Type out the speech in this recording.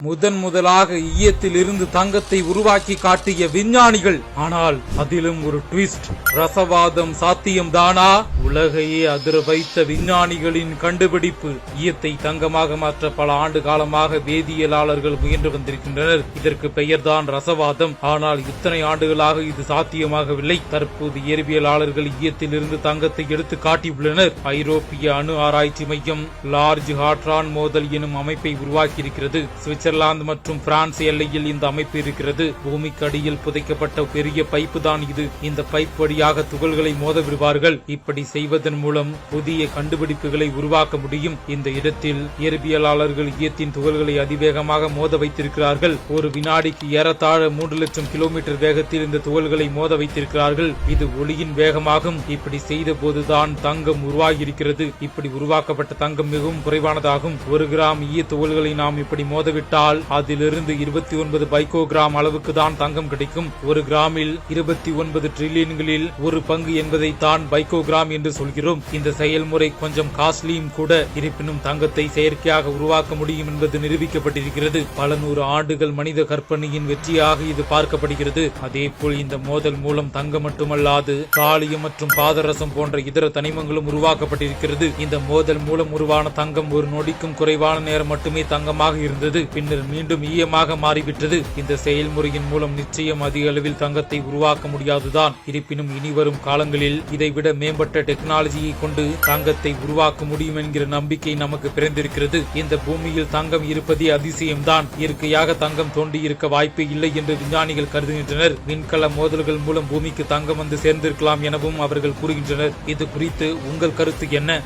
முதலாக ஈயத்தில் இருந்து தங்கத்தை உருவாக்கி காட்டிய விஞ்ஞானிகள். ஆனால் அதிலும் ஒரு ட்விஸ்ட். ரசவாதம் சாத்தியம் தானா? உலகையே அதிர வைத்த விஞ்ஞானிகளின் கண்டுபிடிப்பு. ஈயத்தை தங்கமாக மாற்ற பல ஆண்டு காலமாக வேதியியலாளர்கள் முயன்று வந்திருக்கின்றனர். இதற்கு பெயர்தான் ரசவாதம். ஆனால் இத்தனை ஆண்டுகளாக இது சாத்தியமாகவில்லை. தற்போது இயற்பியலாளர்கள் ஈயத்தில் இருந்து தங்கத்தை எடுத்து காட்டியுள்ளனர். ஐரோப்பிய அணு ஆராய்ச்சி மையம் லார்ஜ் ஹாட்ரான் மோதல் எனும் அமைப்பை உருவாக்கியிருக்கிறது. சுவிட்சர்லாந்து மற்றும் பிரான்ஸ் எல்லையில் இந்த அமைப்பு இருக்கிறது. பூமிக்கு அடியில் புதைக்கப்பட்ட பெரிய பைப்பு தான் இது. இந்த பைப் வழியாக துகள்களை மோத விடுவார்கள். இப்படி செய்வதன் மூலம் புதிய கண்டுபிடிப்புகளை உருவாக்க முடியும். இந்த இடத்தில் இயற்பியலாளர்கள் ஈயத்தின் துகள்களை அதிவேகமாக மோத வைத்திருக்கிறார்கள். ஒரு வினாடிக்கு ஏறத்தாழ 3 லட்சம் கிலோமீட்டர் வேகத்தில் இந்த துகள்களை மோத வைத்திருக்கிறார்கள். இது ஒளியின் வேகமாகும். இப்படி செய்த போதுதான் தங்கம் உருவாகியிருக்கிறது. இப்படி உருவாக்கப்பட்ட தங்கம் மிகவும் குறைவானதாகும். 1 கிராம் ஈய துகள்களை நாம் இப்படி மோதவிட்டால் அதிலிருந்து 29 பைக்கோகிராம் அளவுக்கு தான் தங்கம் கிடைக்கும். 1 கிராமில் 29 டிரில்லியன்களில் ஒரு பங்கு என்பதை தான் பைக்கோகிராம் என்று சொல்கிறோம். இந்த செயல்முறை கொஞ்சம் காஸ்ட்லியும் கூட. இருப்பினும் தங்கத்தை செயற்கையாக உருவாக்க முடியும் என்பது நிரூபிக்கப்பட்டிருக்கிறது. பல 100 ஆண்டுகள் மனித கற்பனையின் வெற்றியாக இது பார்க்கப்படுகிறது. அதேபோல் இந்த மோதல் மூலம் தங்கம் மட்டுமல்லாது காலியம் மற்றும் பாதரசம் போன்ற இதர தனிமங்களும் உருவாக்கப்பட்டிருக்கிறது. இந்த மோதல் மூலம் உருவான தங்கம் ஒரு நொடிக்கும் குறைவான நேரம் மட்டுமே தங்கமாக இருந்தது. பின்னர் மீண்டும் ஈயமாக மாறிவிட்டது. இந்த செயல்முறையின் மூலம் நிச்சயம் அதிக அளவில் தங்கத்தை உருவாக்க முடியாதுதான். இருப்பினும் இனி வரும் காலங்களில் இதைவிட மேம்பட்ட டெக்னாலஜியை கொண்டு தங்கத்தை உருவாக்க முடியும் என்கிற நம்பிக்கை நமக்கு பிறந்திருக்கிறது. இந்த பூமியில் தங்கம் இருப்பதே அதிசயம்தான். இயற்கையாக தங்கம் தோண்டி இருக்க வாய்ப்பு இல்லை என்று விஞ்ஞானிகள் கருதுகின்றனர். விண்கல மோதல்கள் மூலம் பூமிக்கு தங்கம் வந்து சேர்ந்திருக்கலாம் எனவும் அவர்கள் கூறுகின்றனர். இது குறித்து உங்கள் கருத்து என்ன?